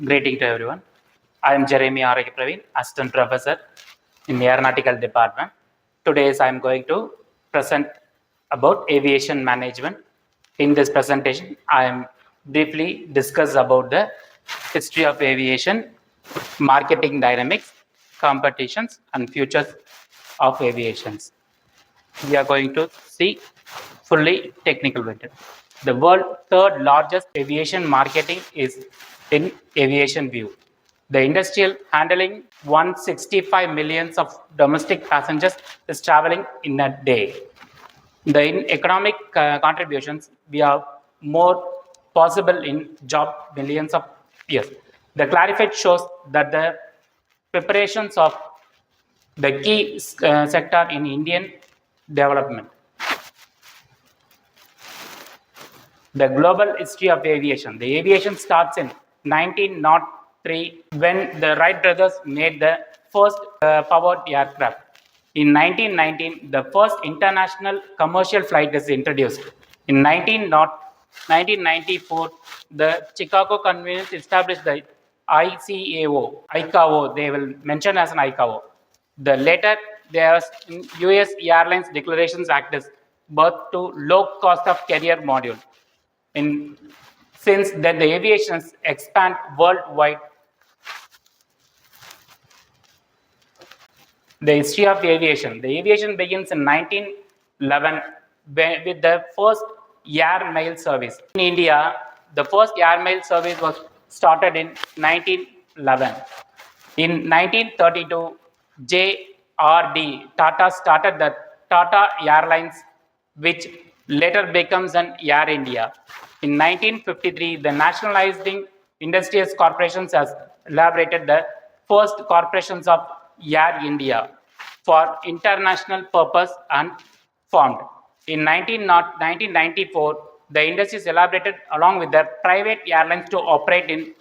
Greeting to everyone. I am Jermia Pravin, Assistant Professor in the Aeronautical Department. Today I am going to present about aviation management. In this presentation, I am briefly discuss about the history of aviation, marketing dynamics, competitions, and futures of aviations. We are going to see fully technical method. The world's third largest aviation marketing is in aviation view. The industrial handling 165 millions of domestic passengers is traveling in a day. The in economic contributions, we are more possible in job millions of years. The clarified shows that the preparations of the key sector in Indian development. The global history of aviation. The aviation starts in 1903 when the Wright brothers made the first powered aircraft. In 1919, the first international commercial flight is introduced. In 1994, the Chicago Convention established the ICAO, they will mention as an ICAO. The later, there's US Airlines Declarations Act is birth to low cost of carrier module. Since then, the aviations expand worldwide. The history of aviation. The aviation begins in 1911 with the first air mail service. In India, the first air mail service was started in 1911. In 1932, J.R.D. Tata started the Tata Airlines, which later becomes an Air India. In 1953, the nationalizing industrial corporations has elaborated the first corporations of Air India for international purpose and formed. In 1994, the industries elaborated along with the private airlines to operate in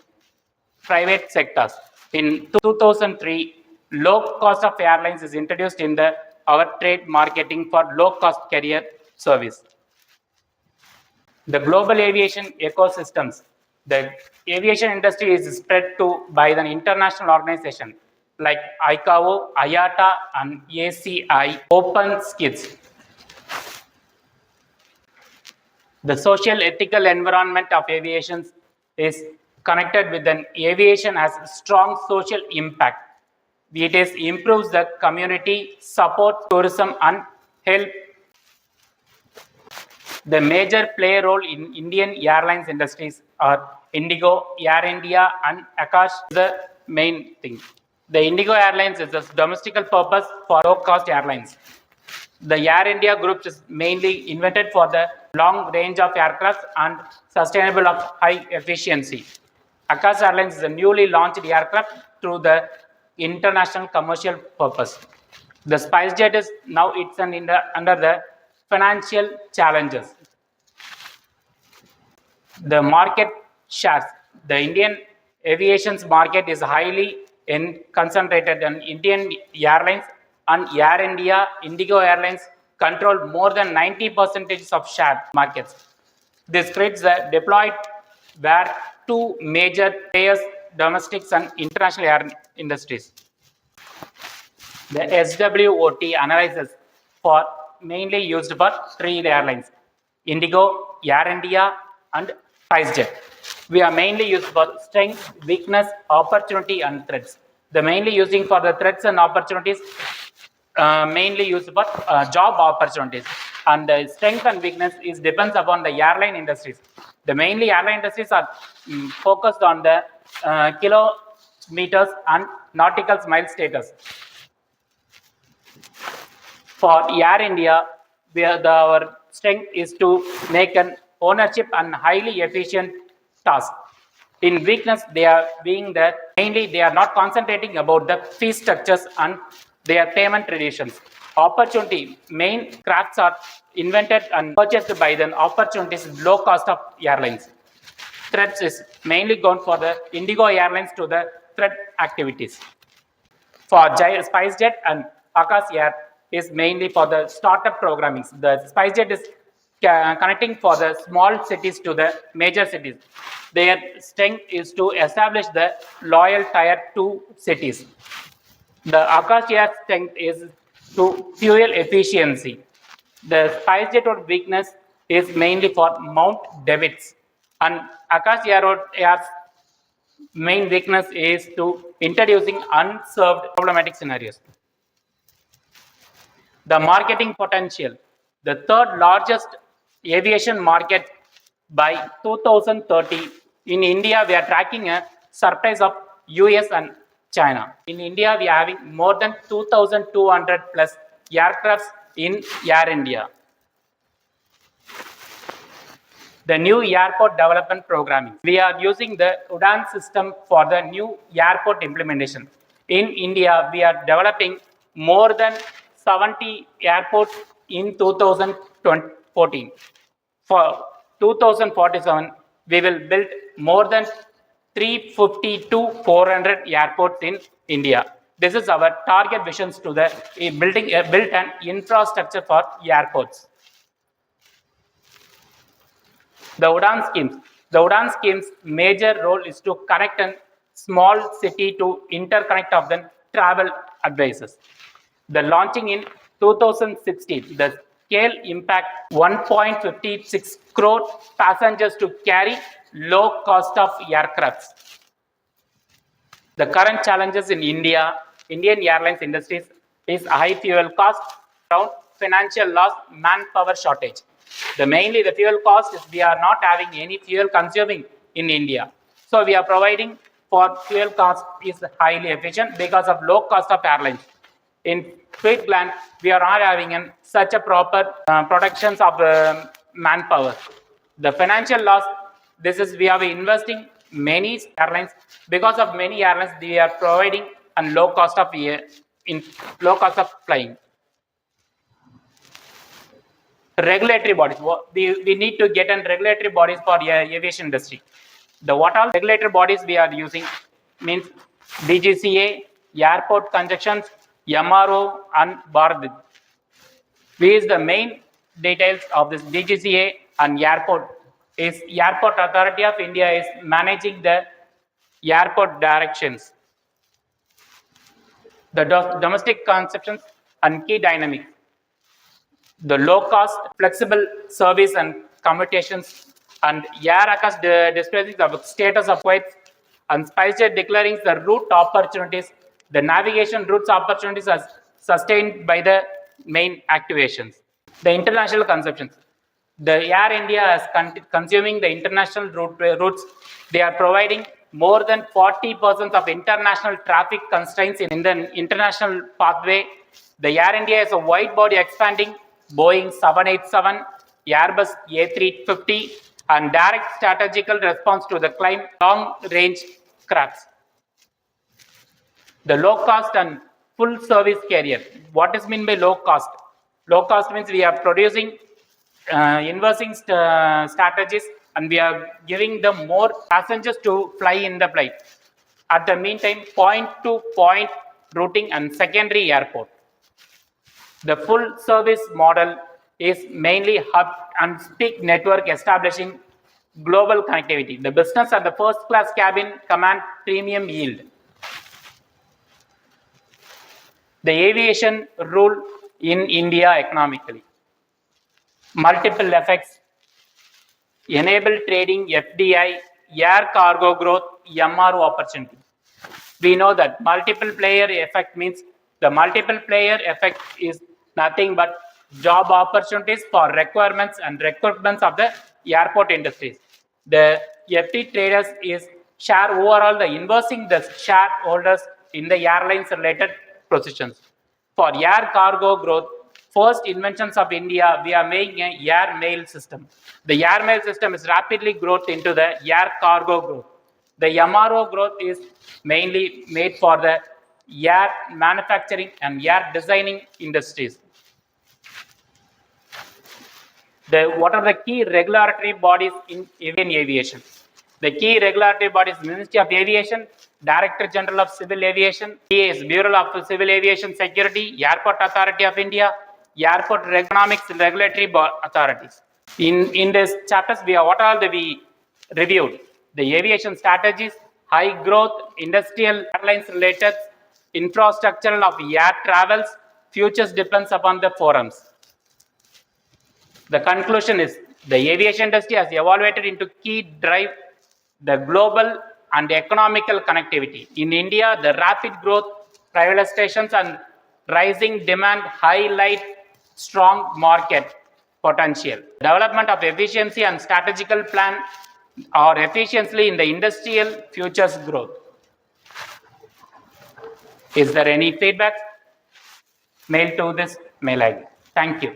private sectors. In 2003, low cost of airlines is introduced in our trade marketing for low cost carrier service. The global aviation ecosystems. The aviation industry is spread to by the international organization like ICAO, IATA, and ACI Open Skids. The social ethical environment of aviation is connected with an aviation has strong social impact. It is improves the community, support tourism, and help. The major play role in Indian airlines industries are Indigo, Air India, and Akash. The main thing. The Indigo Airlines is a domestic purpose for low-cost airlines. The Air India group is mainly invented for the long range of aircraft and sustainable of high efficiency. Akash Airlines is a newly launched aircraft through the international commercial purpose. The SpiceJet is now under the financial challenges. The market shares. The Indian aviation market is highly concentrated on Indian Airlines and Air India. Indigo Airlines control more than 90% of share markets. This creates the deployed where two major players, domestic and international air industries. The SWOT analysis for mainly used for three airlines: Indigo, Air India, and SpiceJet. We are mainly used for strength, weakness, opportunity, and threats. The mainly using for the threats and opportunities, mainly used for job opportunities, and the strength and weakness is depends upon the airline industries. The mainly airline industries are focused on the kilometers and nautical mile status. For Air India, our strength is to make an ownership and highly efficient task. In weakness, they are being the mainly they are not concentrating about the fee structures and their payment traditions. Opportunity, main crafts are invented and purchased by the opportunities low cost of airlines. Threats is mainly gone for the Indigo Airlines to the threat activities. For SpiceJet and Akash Air is mainly for the startup programming. The SpiceJet is connecting for the small cities to the major cities. Their strength is to establish the loyal tier 2 cities. The Arockia's strength is to fuel efficiency. The SpiceJet road weakness is mainly for Mount Davids, and Arockia road air's main weakness is to introducing unserved problematic scenarios. The marketing potential, the third largest aviation market by 2030. In India, we are tracking a surprise of US and China. In India, we are having more than 2,200 plus aircrafts in Air India. The new airport development programming. We are using the UDAN system for the new airport implementation. In India, we are developing more than 70 airports in 2014. For 2047, we will build more than 350 to 400 airports in India. This is our target visions to the build an infrastructure for airports. The UDAN schemes. The UDAN schemes' major role is to connect a small city to interconnect of the travel advisors. The launching in 2016, the scale impact 1.56 crore passengers to carry low cost of aircrafts. The current challenges in Indian airlines industries is high fuel cost, around financial loss, manpower shortage. Mainly the fuel cost is we are not having any fuel consuming in India. So we are providing for fuel cost is highly efficient because of low cost of airlines. In fleet plan, we are not having such a proper protections of manpower. The financial loss, this is we are investing many airlines. Because of many airlines, we are providing a low cost of flying. Regulatory bodies. We need to get in regulatory bodies for aviation industry. What all regulatory bodies we are using means DGCA, airport conjunctions, MRO, and Bharat. These the main details of this DGCA and airport. Is Airport Authority of India is managing the airport directions. The domestic conceptions and key dynamics. The low cost, flexible service and commutations, and Arockia displays the status of flights, and SpiceJet declaring the route opportunities. The navigation routes opportunities are sustained by the main activations. The international conceptions. The Air India is consuming the international routes. They are providing more than 40% of international traffic constraints in the international pathway. The Air India is a wide body expanding Boeing 787, Airbus A350, and direct strategical response to the climb long-range crafts. The low cost and full service carrier. What is meant by low cost? Low cost means we are producing inversing strategies and we are giving them more passengers to fly in the flight. At the meantime, point-to-point routing and secondary airport. The full service model is mainly hub and speak network establishing global connectivity. The business and the first class cabin command premium yield. The aviation rule in India economically. Multiple effects, enable trading, FDI, air cargo growth, MRO opportunity. We know that multiple player effect means the multiple player effect is nothing but job opportunities for requirements and recruitments of the airport industries. The FT traders is share overall the inversing the shareholders in the airlines related positions. For air cargo growth, first inventions of India, we are making an air mail system. The air mail system is rapidly growth into the air cargo growth. The MRO growth is mainly made for the air manufacturing and air designing industries. What are the key regulatory bodies in aviation? The key regulatory bodies: Ministry of Aviation, Director General of Civil Aviation, BAS, Bureau of Civil Aviation Security, Airport Authority of India, Airport Economics and Regulatory Authorities. In this chapters, what all we reviewed? The aviation strategies, high growth, industrial airlines related, infrastructure of air travels, futures depends upon the forums. The conclusion is the aviation industry has evolved into key drive the global and economical connectivity. In India, the rapid growth, privatizations and rising demand highlight strong market potential. Development of efficiency and strategical plan or efficiently in the industrial futures growth. Is there any feedback? Mail to this mail ID. Thank you.